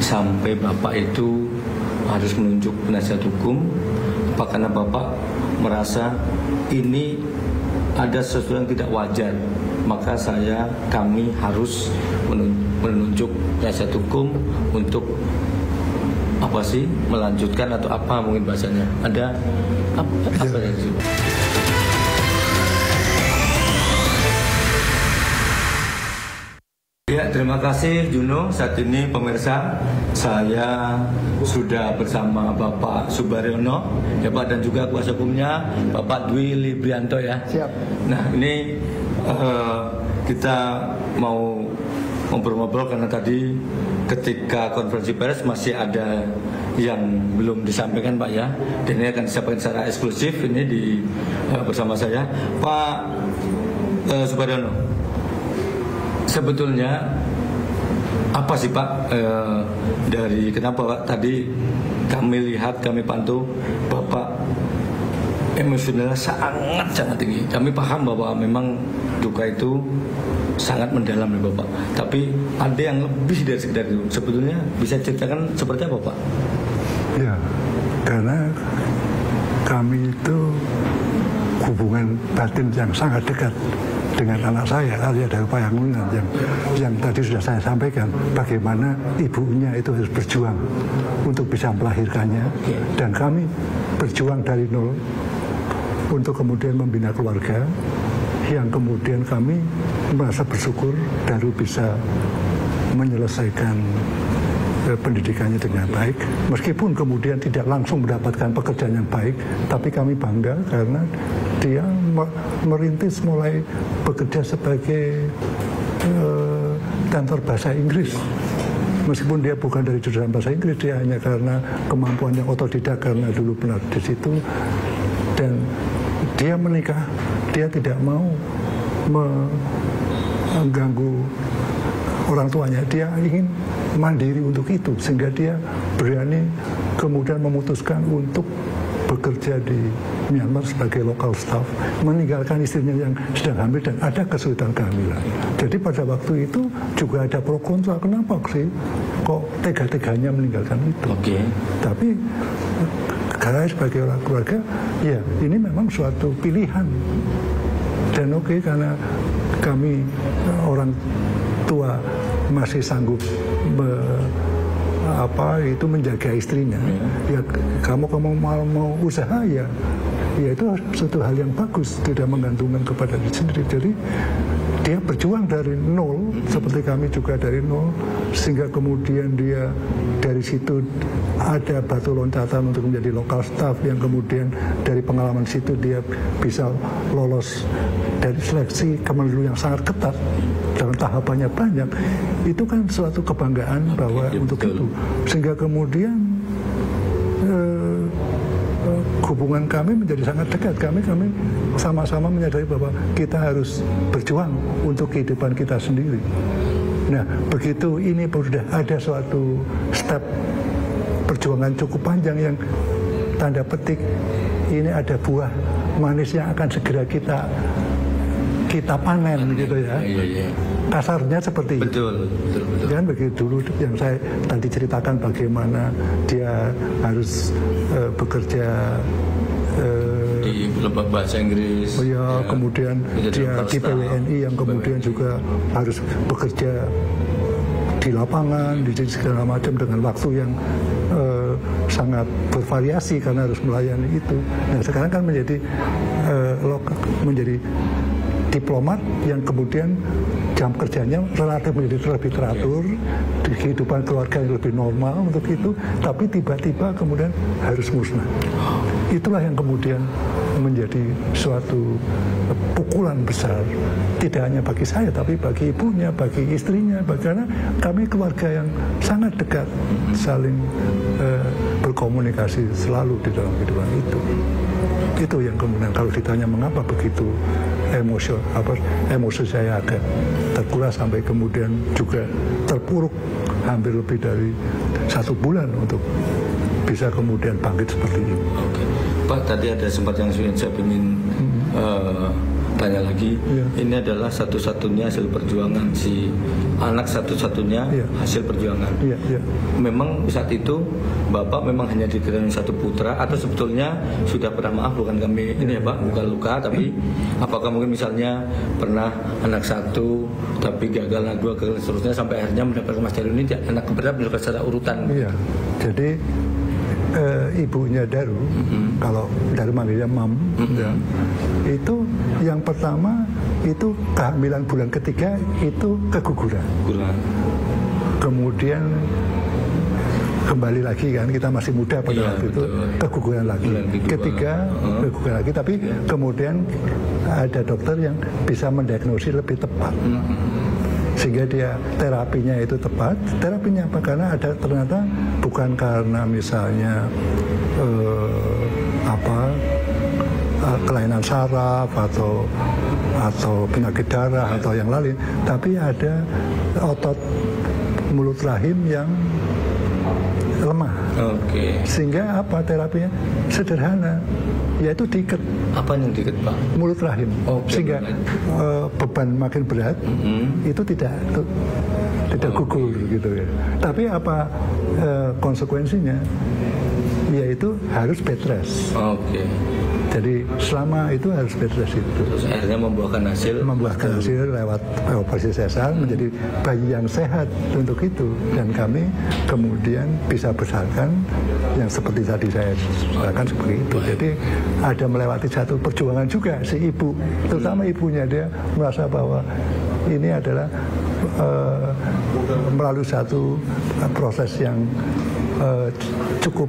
sampai Bapak itu harus menunjuk penasihat hukum? Apa karena Bapak merasa ini ada sesuatu yang tidak wajar, maka kami harus menunjuk penasihat hukum untuk melanjutkan atau apa mungkin bahasanya? Ada apa yang sih? Ya, terima kasih Juno. Saat ini pemirsa, saya sudah bersama Bapak Subaryono, ya Pak, dan juga kuasa hukumnya Bapak Dwi Librianto ya. Siap. Nah, ini kita mau ngobrol-ngobrol karena tadi ketika konferensi pers masih ada yang belum disampaikan Pak ya. Dan ini akan disampaikan secara eksklusif ini bersama saya Pak Subaryono. Sebetulnya apa sih Pak dari kenapa Pak tadi kami lihat, kami pantau Bapak emosionalnya sangat tinggi. Kami paham bahwa memang duka itu sangat mendalam ya Bapak. Tapi ada yang lebih dari sekedar itu. Sebetulnya bisa ceritakan seperti apa Pak? Ya, karena kami itu hubungan batin yang sangat dekat dengan anak saya, Arya dari Payangunan, yang tadi sudah saya sampaikan bagaimana ibunya itu harus berjuang untuk bisa melahirkannya, dan kami berjuang dari nol untuk kemudian membina keluarga yang kemudian kami merasa bersyukur baru bisa menyelesaikan pendidikannya dengan baik, meskipun kemudian tidak langsung mendapatkan pekerjaan yang baik, tapi kami bangga karena dia merintis mulai bekerja sebagai kantor bahasa Inggris. Meskipun dia bukan dari jurusan bahasa Inggris, dia hanya karena kemampuan yang otodidak karena dulu pernah di situ. Dan dia menikah, dia tidak mau mengganggu orang tuanya, dia ingin mandiri untuk itu, sehingga dia berani kemudian memutuskan untuk bekerja di Myanmar sebagai local staff, meninggalkan istrinya yang sedang hamil dan ada kesulitan kehamilan. Jadi pada waktu itu juga ada pro kontra, kenapa sih kok tega-teganya meninggalkan itu? Tapi karena sebagai orang keluarga, ya ini memang suatu pilihan. Dan karena kami orang tua masih sanggup menjaga istrinya, ya kamu mau usaha ya itu suatu hal yang bagus, tidak menggantungkan kepada diri sendiri. Jadi dia berjuang dari nol, seperti kami juga dari nol, sehingga kemudian dia dari situ ada batu loncatan untuk menjadi local staff, yang kemudian dari pengalaman situ dia bisa lolos dari seleksi Kemenlu yang sangat ketat dalam tahapannya banyak. Itu kan suatu kebanggaan bahwa untuk itu, sehingga kemudian hubungan kami menjadi sangat dekat. Kami sama-sama menyadari bahwa kita harus berjuang untuk kehidupan kita sendiri. Nah, begitu ini sudah ada suatu step perjuangan cukup panjang yang tanda petik ini ada buah manis yang akan segera kita panen gitu ya. Kasarnya seperti itu. Betul. Dan begitu dulu yang saya tadi ceritakan bagaimana dia harus bekerja di lembaga bahasa Inggris. Kemudian dia di PWNI yang kemudian juga harus bekerja di lapangan, di segala macam dengan waktu yang sangat bervariasi karena harus melayani itu. Nah, sekarang kan menjadi diplomat yang kemudian jam kerjanya relatif menjadi lebih teratur, di kehidupan keluarga yang lebih normal untuk itu, tapi tiba-tiba kemudian harus musnah. Itulah yang kemudian menjadi suatu pukulan besar, tidak hanya bagi saya, tapi bagi ibunya, bagi istrinya, karena kami keluarga yang sangat dekat, saling berkomunikasi selalu di dalam kehidupan itu. Itu yang kemudian kalau ditanya mengapa begitu emosi saya agak terkuras sampai kemudian juga terpuruk hampir lebih dari 1 bulan untuk bisa kemudian bangkit seperti ini. Pak, tadi ada sempat yang saya ingin tanya lagi. Iya. Ini adalah satu-satunya hasil perjuangan si anak satu-satunya Iya. hasil perjuangan. Iya, iya. Memang saat itu Bapak memang hanya dikirain satu putra atau sebetulnya sudah pernah, maaf bukan kami ini ya Pak, bukan luka, tapi apakah mungkin misalnya pernah anak satu tapi gagal, anak dua gagal, seterusnya sampai akhirnya mendapatkan Mas Daru ini anak keberapa mendapatkan secara urutan. Iya. Jadi ibunya Daru, kalau Daru manggilnya Mam, ya, itu yang pertama itu kehamilan bulan ketiga itu keguguran. Kemudian kembali lagi kan, kita masih muda pada waktu itu, keguguran lagi. Ketiga keguguran lagi, tapi kemudian ada dokter yang bisa mendiagnosis lebih tepat. Sehingga dia terapinya itu tepat. Terapinya apa? Karena ada ternyata bukan karena misalnya kelainan saraf atau penyakit darah atau yang lain, tapi ada otot mulut rahim yang lemah. Sehingga apa terapinya? Sederhana, yaitu diikat. Apa yang diikat Pak? Mulut rahim. Sehingga beban makin berat, itu tidak gugur gitu ya. Tapi apa konsekuensinya? Yaitu harus bed rest. Jadi selama itu harus bed rest itu. Terus akhirnya membuahkan hasil lewat operasi sesar menjadi bayi yang sehat untuk itu, dan kami kemudian bisa besarkan yang seperti tadi saya katakan seperti itu. Jadi ada melewati satu perjuangan juga si ibu, terutama ibunya, dia merasa bahwa ini adalah melalui satu proses yang cukup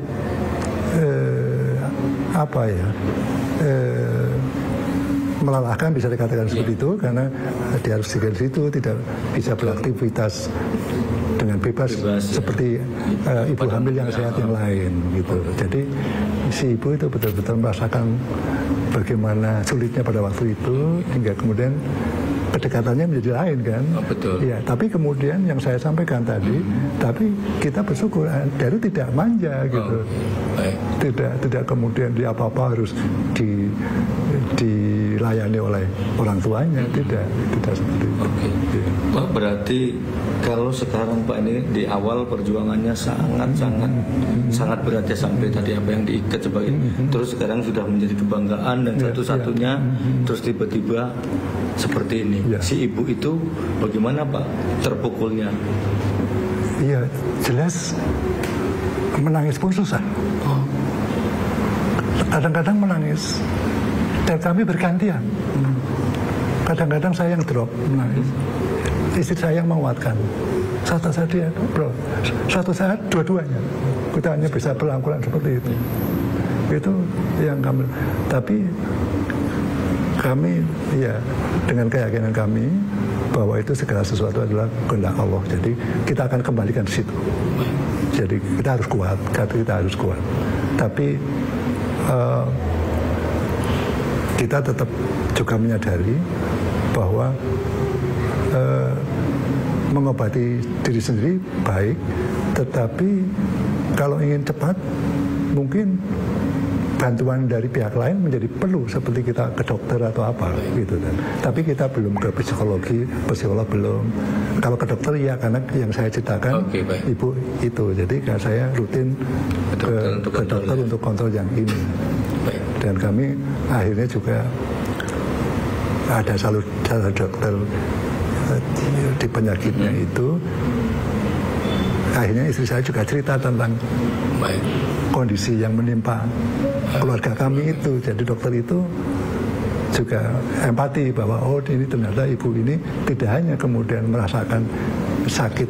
melelahkan, bisa dikatakan seperti itu, karena dia harus tinggal di situ, tidak bisa beraktivitas dengan bebas seperti ibu hamil yang sehat yang lain gitu. Jadi si ibu itu betul-betul merasakan bagaimana sulitnya pada waktu itu, hingga kemudian kedekatannya menjadi lain kan. Ya, tapi kemudian yang saya sampaikan tadi, tapi kita bersyukur Daru tidak manja gitu. Tidak kemudian dia apa-apa harus dilayani oleh orang tuanya, tidak seperti itu. Pak, berarti kalau sekarang Pak ini di awal perjuangannya sangat berat ya, sampai tadi apa yang diikat sebagai, terus sekarang sudah menjadi kebanggaan dan satu-satunya, terus tiba-tiba seperti ini. Si ibu itu bagaimana Pak terpukulnya? Iya, jelas menangis pun susah. Kadang-kadang menangis, dan kami bergantian. Kadang-kadang saya yang drop menangis, istri saya yang menguatkan. Satu saat dia, suatu saat dua-duanya. Kita hanya bisa berangkulan seperti itu. Itu yang kami. Tapi kami ya dengan keyakinan kami bahwa itu segala sesuatu adalah kehendak Allah. Jadi kita akan kembalikan ke situ. Jadi kita harus kuat, Tapi kita tetap juga menyadari bahwa mengobati diri sendiri baik, tetapi kalau ingin cepat mungkin bantuan dari pihak lain menjadi perlu, seperti kita ke dokter atau apa gitu kan. Tapi kita belum ke psikolog belum. Kalau ke dokter ya, karena yang saya ceritakan ibu itu, jadi saya rutin ke dokter untuk kontrol yang ini. Dan kami akhirnya juga ada salah dokter di penyakitnya itu. Akhirnya istri saya juga cerita tentang kondisi yang menimpa keluarga kami itu. Jadi dokter itu juga empati bahwa ini ternyata ibu ini tidak hanya kemudian merasakan sakit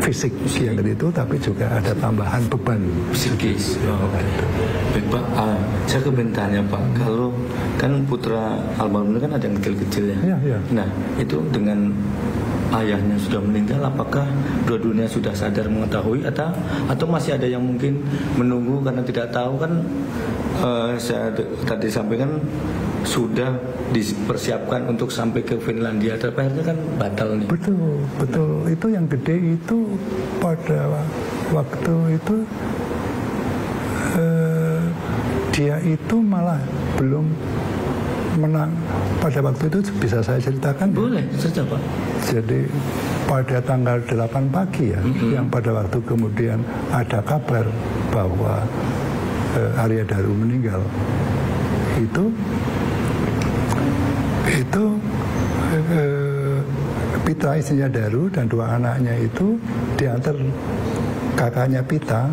fisik yang itu, tapi juga ada tambahan beban psikis. Baik Pak, saya kebentarnya Pak, kalau kan putra almarhum kan ada yang kecil-kecil ya. Nah itu dengan ayahnya sudah meninggal, apakah dua-duanya sudah sadar mengetahui atau masih ada yang mungkin menunggu karena tidak tahu kan? Saya tadi sampaikan sudah dipersiapkan untuk sampai ke Finlandia, tapi akhirnya kan batal nih. Betul. Itu yang gede itu pada waktu itu dia itu malah belum menang pada waktu itu bisa saya ceritakan? Boleh, saja Pak. Jadi pada tanggal 8 pagi ya, yang pada waktu kemudian ada kabar bahwa Arya Daru meninggal, itu Pita istrinya Daru dan 2 anaknya itu diantar kakaknya Pita,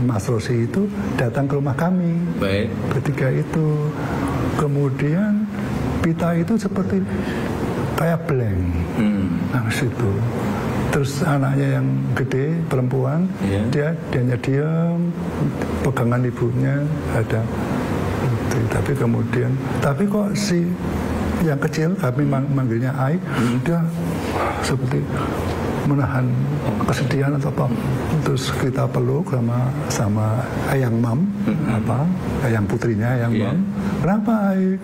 Mas Rosi itu datang ke rumah kami. Baik. Ketika itu kemudian Pita itu seperti kayak blank nah situ. Terus anaknya yang gede perempuan, dia hanya diam, pegangan ibunya ada. Tapi kemudian, tapi kok si yang kecil, kami manggilnya Ai, dia seperti menahan kesedihan atau apa. Terus kita peluk sama Ayang Mam, Ayang putrinya, Ayang Mam. Kenapa Ai?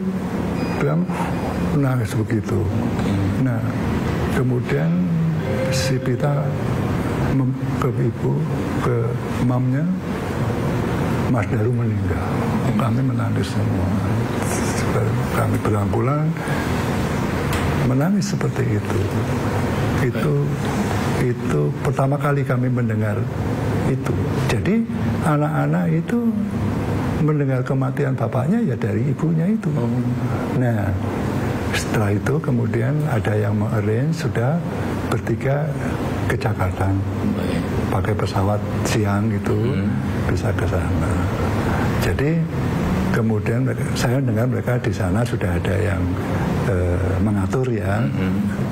Bilang nangis begitu. Nah, kemudian si Pita ke ibu, ke mamnya, Mas Daru meninggal. Kami menangis semua. Kami berulang-ulang menangis seperti itu. Itu pertama kali kami mendengar itu. Jadi anak-anak itu mendengar kematian bapaknya ya dari ibunya itu. Nah, setelah itu kemudian ada yang mengarrange, sudah bertiga ke Jakarta pakai pesawat siang itu bisa ke sana. Jadi kemudian saya dengar mereka di sana sudah ada yang mengatur ya,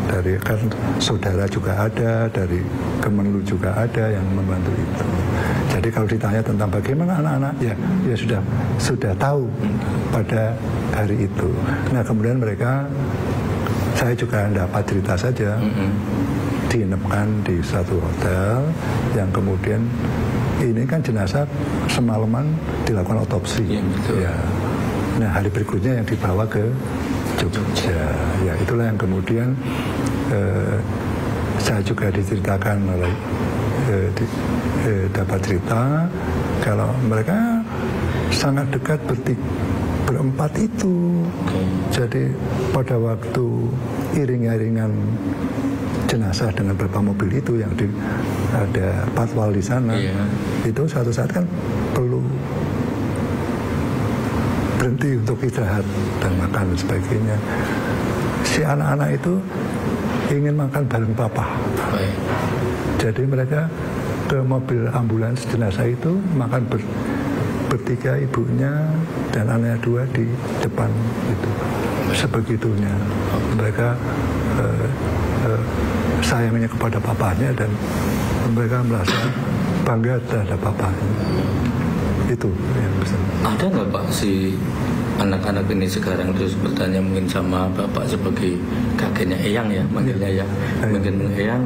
dari kan saudara juga ada, dari Kemenlu juga ada yang membantu itu. Jadi kalau ditanya tentang bagaimana anak-anak, ya sudah tahu pada hari itu. Nah kemudian mereka, saya juga dapat cerita saja, diinapkan di satu hotel yang kemudian ini kan jenazah semalaman dilakukan otopsi. Ya. Nah hari berikutnya yang dibawa ke Jogja. Ya itulah yang kemudian saya juga diceritakan oleh dapat cerita kalau mereka sangat dekat berempat itu. Jadi pada waktu iring-iringan jenazah dengan beberapa mobil itu yang ada patwal di sana, itu suatu saat kan perlu berhenti untuk istirahat dan makan dan sebagainya. Si anak-anak itu ingin makan bareng papa. Jadi mereka ke mobil ambulans jenazah itu makan bertiga, ibunya dan anaknya 2 di depan itu. Sebegitunya mereka sayangnya kepada papanya dan mereka merasa bangga terhadap papanya. Itu yang bisa. Ada nggak Pak si anak-anak ini sekarang terus bertanya mungkin sama Bapak sebagai kakeknya Eyang ya, manggilnya ya, mungkin Eyang.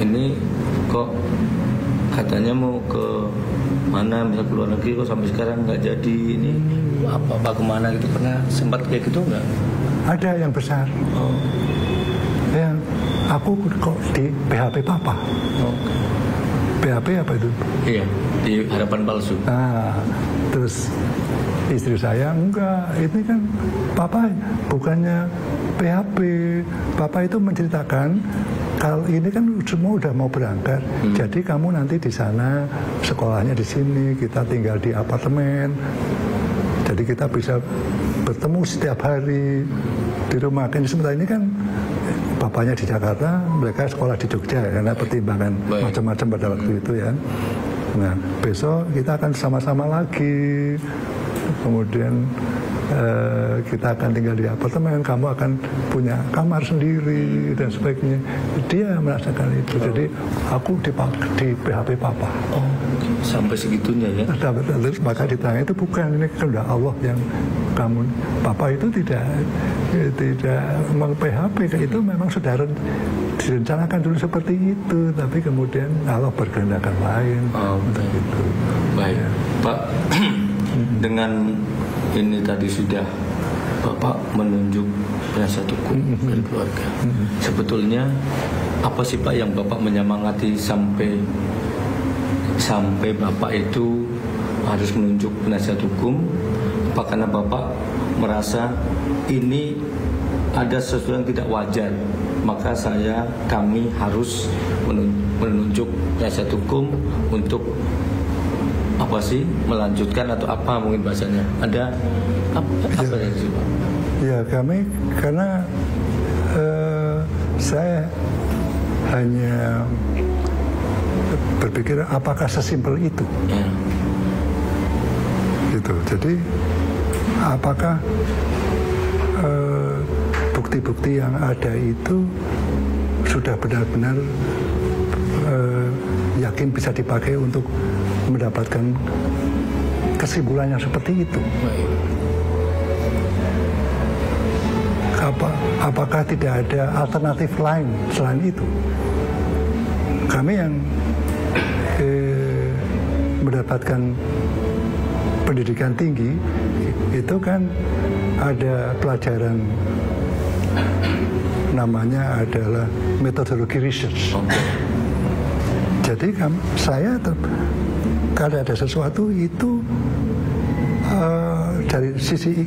Ini kok katanya mau ke mana, misal keluar negeri, kok sampai sekarang nggak jadi, ini apa kemana gitu, pernah sempat kayak gitu nggak? Ada yang besar. Yang aku kok di PHP papa. PHP apa itu? Iya, di harapan palsu. Nah, terus istri saya enggak, ini kan papa bukannya PHP. Papa itu menceritakan kalau ini kan semua udah mau berangkat, jadi kamu nanti di sana, sekolahnya di sini, kita tinggal di apartemen. Jadi kita bisa bertemu setiap hari di rumah. Kan sementara ini kan bapaknya di Jakarta, mereka sekolah di Jogja karena pertimbangan macam-macam pada waktu itu ya. Nah besok kita akan sama-sama lagi, kemudian kita akan tinggal di apartemen, kamu akan punya kamar sendiri dan sebagainya. Dia merasakan itu. Jadi aku di PHP papa. Sampai segitunya ya. Terus maka ditanya itu bukan, ini kan udah Allah yang kamu, papa itu tidak meng-PHP, itu memang sudah direncanakan dulu seperti itu, tapi kemudian Allah berkehendak lain. Begitu. Baik, ya. Pak, dengan ini tadi sudah Bapak menunjuk penasihat hukum dari keluarga. Sebetulnya apa sih Pak yang Bapak menyemangati sampai Bapak itu harus menunjuk penasihat hukum? Apa karena Bapak merasa ini ada sesuatu yang tidak wajar, maka kami harus menunjuk penasihat hukum untuk melanjutkan atau apa mungkin bahasanya. Ada apa ya sih Pak? Ya kami karena saya hanya berpikir apakah sesimpel itu. Ya. Gitu. Jadi apakah bukti-bukti yang ada itu sudah benar-benar yakin bisa dipakai untuk mendapatkan kesimpulan yang seperti itu. Apakah tidak ada alternatif lain selain itu? Kami yang mendapatkan pendidikan tinggi itu kan ada pelajaran namanya adalah metodologi research. Jadi saya kalau ada sesuatu itu dari sisi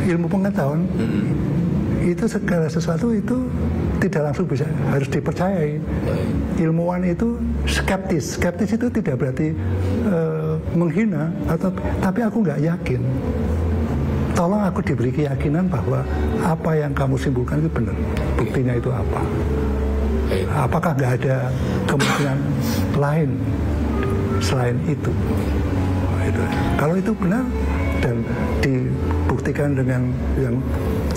ilmu pengetahuan itu segala sesuatu itu tidak langsung bisa harus dipercayai. Ilmuwan itu skeptis itu tidak berarti menghina tapi aku nggak yakin. Tolong aku diberi keyakinan bahwa apa yang kamu simpulkan itu benar. Buktinya itu apa? Apakah nggak ada kemungkinan lain selain itu? Kalau itu benar dan dibuktikan dengan yang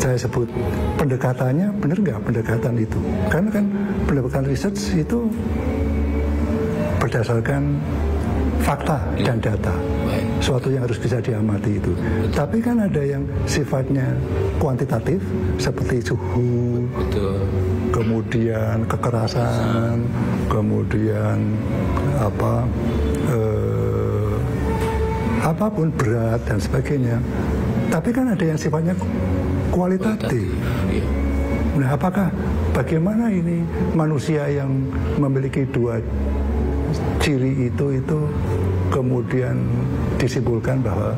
saya sebut pendekatannya, benar nggak pendekatan itu? Karena kan pendekatan research itu berdasarkan fakta dan data, suatu yang harus bisa diamati itu. Tapi kan ada yang sifatnya kuantitatif seperti suhu, kemudian kekerasan, kemudian apapun berat dan sebagainya. Tapi kan ada yang sifatnya kualitatif. Nah, bagaimana ini manusia yang memiliki dua ciri itu kemudian disimpulkan bahwa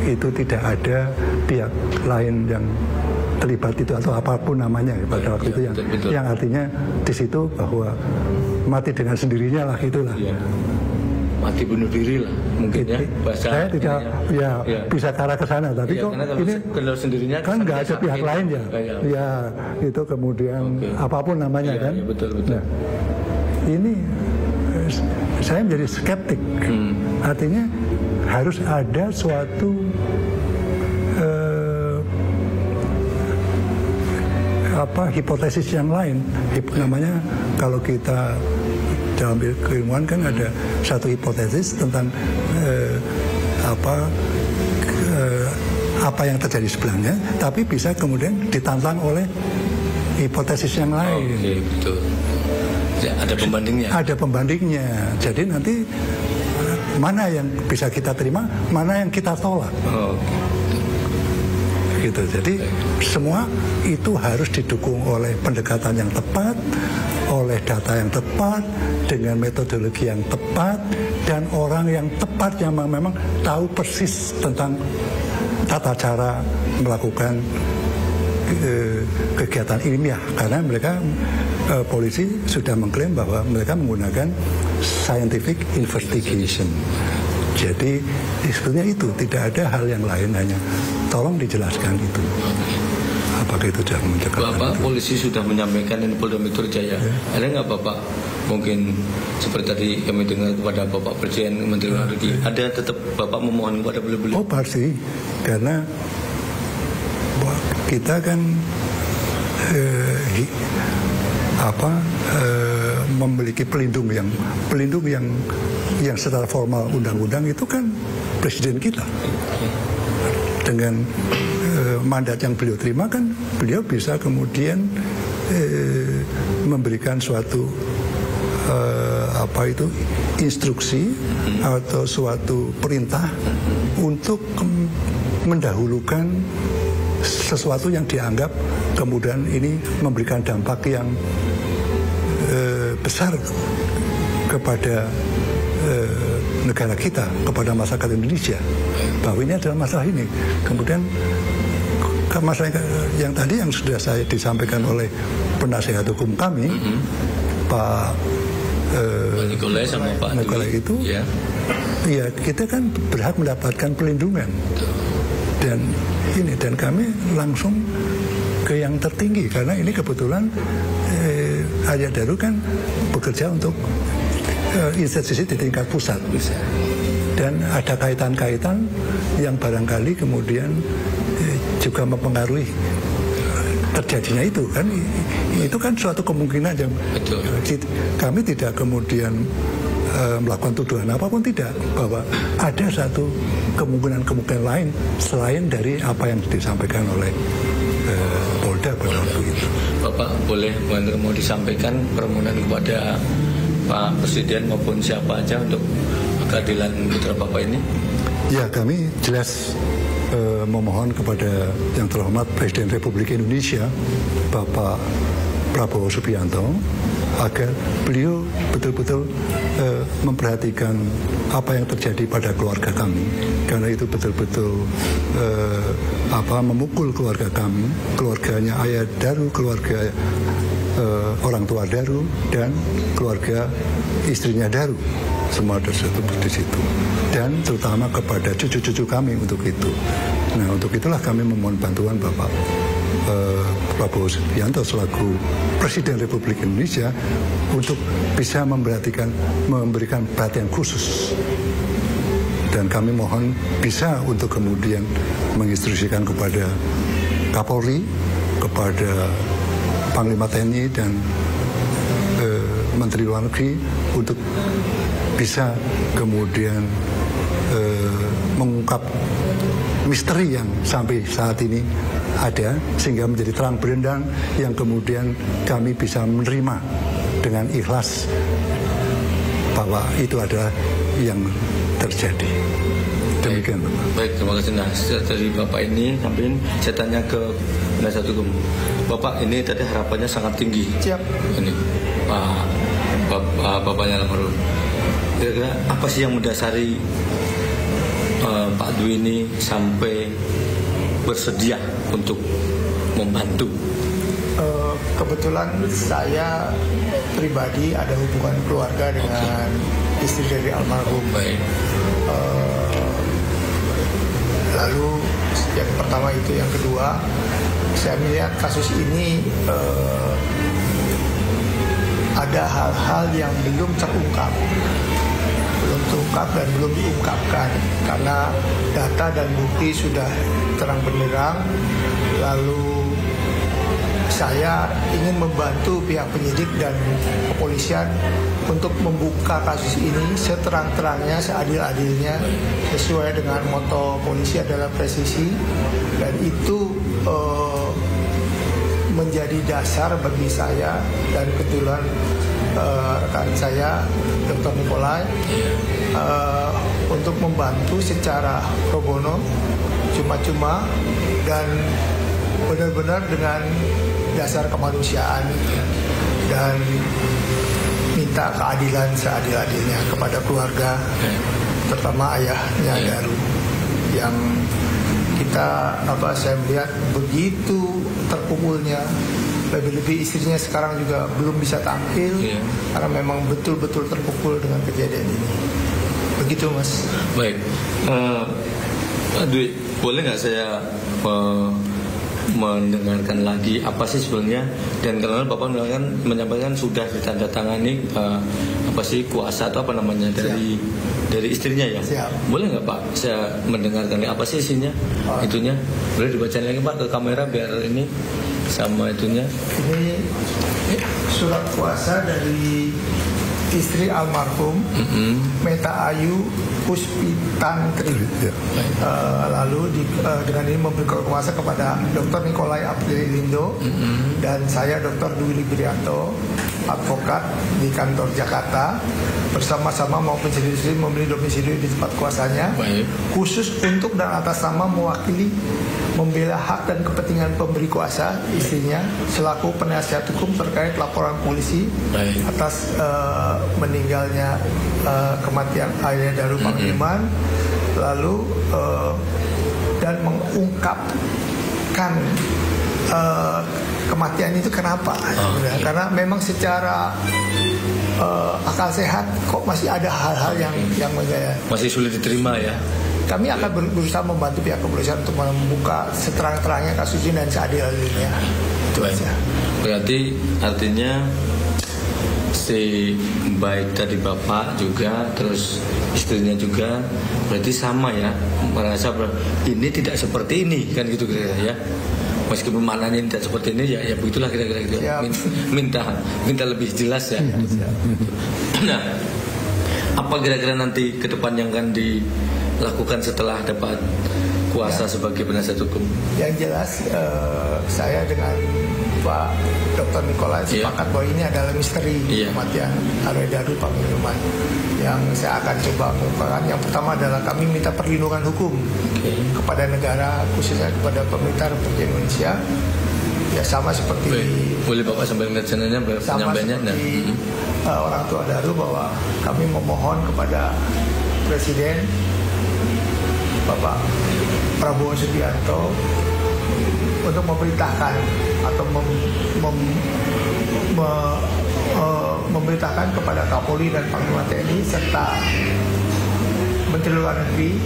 itu tidak ada pihak lain yang terlibat itu atau apapun namanya pada waktu itu yang artinya di situ bahwa mati dengan sendirinya lah itulah. Mati bunuh diri lah mungkin ya bahasa saya tidak bisa ke arah ke sana tapi kok ini kalau sendirinya kan nggak ada pihak lain ya itu kemudian apapun namanya kan betul. Nah, ini saya menjadi skeptik artinya harus ada suatu hipotesis yang lain namanya kalau kita dalam keilmuan kan ada satu hipotesis tentang apa yang terjadi sebelumnya, tapi bisa kemudian ditantang oleh hipotesis yang lain. Oke, betul. Ya, ada pembandingnya. Ada pembandingnya. Jadi nanti mana yang bisa kita terima, mana yang kita tolak. Gitu. Jadi semua itu harus didukung oleh pendekatan yang tepat, oleh data yang tepat, dengan metodologi yang tepat, dan orang yang tepat yang memang tahu persis tentang tata cara melakukan kegiatan ilmiah. Karena mereka polisi sudah mengklaim bahwa mereka menggunakan scientific investigation. Jadi sebetulnya itu tidak ada hal yang lain, hanya tolong dijelaskan itu. Apakah itu sudah mencegah? Bapak polisi sudah menyampaikan ini Polda Metro Jaya. Ada nggak Bapak mungkin seperti tadi kami dengar kepada Bapak Presiden Menteri Luar Negeri, ada tetap Bapak memohon kepada beliau? Oh pasti, karena kita kan memiliki pelindung yang secara formal undang-undang itu kan presiden kita. Dengan mandat yang beliau terima kan beliau bisa kemudian memberikan suatu instruksi atau suatu perintah untuk mendahulukan sesuatu yang dianggap kemudian ini memberikan dampak yang besar kepada negara kita, kepada masyarakat Indonesia, bahwa ini adalah masalah ini. Kemudian masalah yang tadi yang sudah saya disampaikan oleh penasihat hukum kami, Pak Nikolai sama Pak Nikolai itu, ya kita kan berhak mendapatkan perlindungan, dan kami langsung ke yang tertinggi, karena ini kebetulan Ayah Daru kan bekerja untuk institusi di tingkat pusat, dan ada kaitan-kaitan yang barangkali kemudian juga mempengaruhi terjadinya itu kan suatu kemungkinan yang kami tidak kemudian melakukan tuduhan apapun, tidak, bahwa ada satu kemungkinan lain selain dari apa yang disampaikan oleh Polda pada waktu itu. Bapak boleh mau disampaikan permohonan kepada Pak Presiden maupun siapa aja untuk keadilan putra Bapak ini? Ya, kami jelas memohon kepada yang terhormat Presiden Republik Indonesia Bapak Prabowo Subianto agar beliau betul-betul memperhatikan apa yang terjadi pada keluarga kami, karena itu betul-betul memukul keluarga kami, keluarganya Ayah Daru, keluarga orang tua Daru, dan keluarga istrinya Daru, semua tersebut di situ, dan terutama kepada cucu-cucu kami untuk itu. Nah, untuk itulah kami memohon bantuan Bapak Prabowo Subianto selaku Presiden Republik Indonesia untuk bisa memberikan perhatian khusus, dan kami mohon bisa untuk kemudian menginstruksikan kepada Kapolri, kepada Panglima TNI dan Menteri Luar Negeri untuk bisa kemudian mengungkap misteri yang sampai saat ini ada, sehingga menjadi terang benderang yang kemudian kami bisa menerima dengan ikhlas bahwa itu adalah yang terjadi. Demikian, Bapak. Baik, terima kasih. Nah, dari Bapak ini sampai saya tanya ke penasihat hukum. Bapak ini tadi harapannya sangat tinggi. Siap. Ini Bapaknya almarhum. Kira-kira apa sih yang mendasari Pak Dwi ini sampai bersedia untuk membantu? Kebetulan saya pribadi ada hubungan keluarga dengan istri dari almarhum. Baik. Lalu yang pertama itu, yang kedua, saya melihat kasus ini ada hal-hal yang belum terungkap dan belum diungkapkan, karena data dan bukti sudah terang benderang. Lalu saya ingin membantu pihak penyidik dan kepolisian untuk membuka kasus ini seterang-terangnya, seadil-adilnya, sesuai dengan moto polisi adalah presisi, dan itu menjadi dasar bagi saya dan kebetulan rekan saya Dr. Nikolai untuk membantu secara pro bono, cuma-cuma, dan benar-benar dengan dasar kemanusiaan, dan minta keadilan seadil-adilnya kepada keluarga, terutama ayahnya Daru, yang saya melihat begitu terpukulnya. Lebih-lebih istrinya sekarang juga belum bisa tampil, karena memang betul-betul terpukul dengan kejadian ini. Begitu, Mas. Baik, Pak Dwi, boleh nggak saya mendengarkan lagi apa sih sebenarnya, dan karena Bapak menyampaikan sudah ditandatangani kuasa atau apa namanya dari istrinya ya. Siap. Boleh nggak Pak saya mendengarkan apa sih isinya, itunya? Boleh dibacain lagi Pak ke kamera biar ini sama itunya. Ini surat kuasa dari istri almarhum Meta Ayu Puspitantri. Lalu dengan ini memberi kuasa kepada Dr. Nikolai Aprilindo dan saya Dr. Dwi Librianto advokat di kantor Jakarta, bersama-sama maupun sendiri-sendiri membeli domisili di tempat kuasanya. Baik. Khusus untuk dan atas nama mewakili membela hak dan kepentingan pemberi kuasa istrinya selaku penasihat hukum terkait laporan polisi atas meninggalnya kematian ayah Daru Pangliman, lalu dan mengungkapkan kematian itu kenapa? Karena memang secara akal sehat kok masih ada hal-hal yang masih sulit diterima ya. Kami akan berusaha membantu pihak kepolisian untuk membuka seterang-terangnya kasus ini dan seadil-adilnya. Itu aja. Berarti artinya si baik tadi bapak juga, terus istrinya juga, berarti sama ya, merasa ini tidak seperti ini kan gitu kira-kira ya. Meskipun maknanya tidak seperti ini ya begitulah kira-kira gitu. Minta lebih jelas ya. Nah, apa kira-kira nanti ke depan yang akan dilakukan setelah dapat kuasa sebagai penasihat hukum? Yang jelas saya dengan Pak Dr. Nikolai sepakat bahwa ini adalah misteri kematian ayah Daru Pangliman yang saya akan coba mengungkapkan. Yang pertama adalah kami minta perlindungan hukum kepada negara, khususnya kepada pemerintah Republik Indonesia. Ya sama seperti boleh Bapak sambil melihat channelnya penyampaiannya orang tua Daru, bahwa kami memohon kepada Presiden Bapak Prabowo Subianto untuk memerintahkan atau memberitakan kepada Kapolri dan Panglima TNI serta Menteri Luar Negeri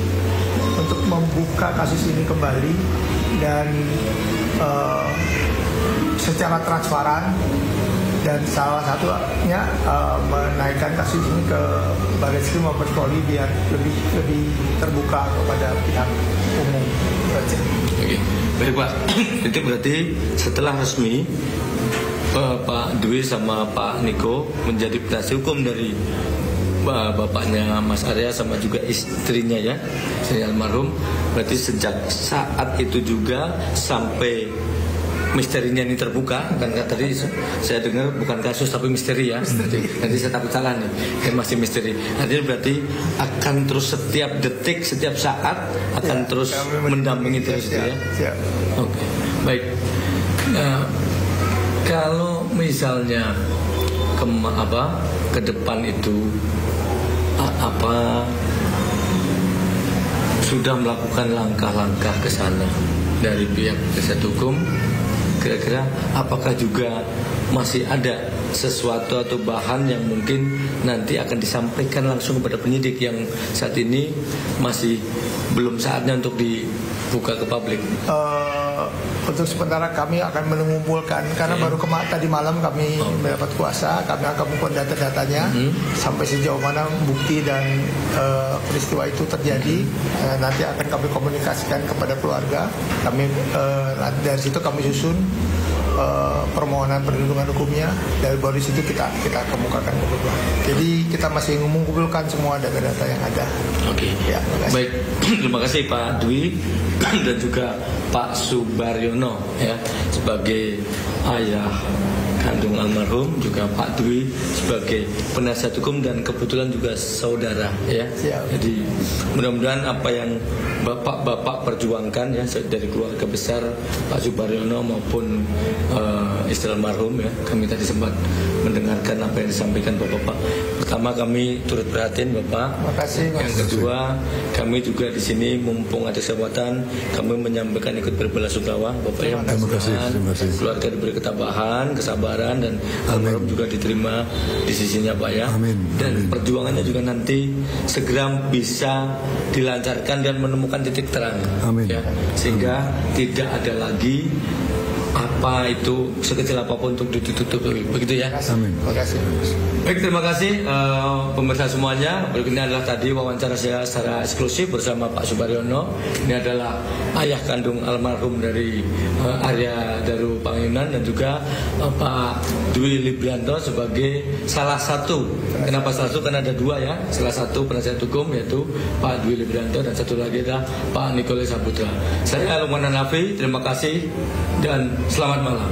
untuk membuka kasus ini kembali dan secara transparan, dan salah satunya menaikkan kasus ini ke Barreskrim Mabes Polri biar lebih terbuka kepada pihak umum. Oke, baik Pak. Itu berarti setelah resmi Pak Dwi sama Pak Niko menjadi penasihat hukum dari bapaknya Mas Arya sama juga istrinya ya, istri almarhum, berarti sejak saat itu juga sampai misterinya ini terbuka, kan tadi saya dengar bukan kasus tapi misteri ya. Nanti saya takut salah nih, masih misteri. Artinya berarti akan terus setiap detik, setiap saat akan terus mendampingi terus ya. Oke, baik. Kalau misalnya ke depan itu sudah melakukan langkah-langkah ke sana dari pihak penasihat hukum, kira-kira apakah juga masih ada sesuatu atau bahan yang mungkin nanti akan disampaikan langsung kepada penyidik yang saat ini masih belum saatnya untuk dibuka ke publik? Untuk sementara kami akan mengumpulkan, karena baru tadi malam kami mendapat kuasa, kami akan mengumpulkan data-datanya sampai sejauh mana bukti dan peristiwa itu terjadi. Nanti akan kami komunikasikan kepada keluarga. Kami dari situ kami susun permohonan perlindungan hukumnya, dari baru situ kita kemukakan ke publik. Jadi kita masih mengumpulkan semua data-data yang ada. Oke. Ya, baik. Terima kasih Pak Dwi dan juga Pak Subaryono ya sebagai ayah kandung almarhum, juga Pak Dwi sebagai penasihat hukum dan kebetulan juga saudara ya. Jadi mudah-mudahan apa yang bapak-bapak perjuangkan ya dari keluarga besar Pak Subaryono maupun istri almarhum ya, kami tadi sempat mendengarkan apa yang disampaikan bapak-bapak. Pertama, kami turut prihatin Bapak. Makasih, yang kedua, kami juga di sini mumpung ada kesempatan, kami menyampaikan ikut berbela-sungkawa Bapak yang keluarga diberi ketabahan, kesabaran, dan almarhum juga diterima di sisinya Pak ya. Dan perjuangannya juga nanti segera bisa dilancarkan dan menemukan titik terang ya, sehingga tidak ada lagi apa itu sekecil apapun untuk ditutup-tutupi, begitu ya. Terima kasih. Baik, terima kasih pemirsa semuanya. Berikutnya adalah tadi wawancara saya secara eksklusif bersama Pak Subaryono. Ini adalah ayah kandung almarhum dari Arya Daru Pangliman, dan juga Pak Dwi Librianto sebagai salah satu. Kenapa salah satu? Karena ada dua ya. Salah satu penasihat hukum yaitu Pak Dwi Librianto, dan satu lagi adalah Pak Nikolai Saputra. Saya Lukman Hanafi, terima kasih dan selamat malam.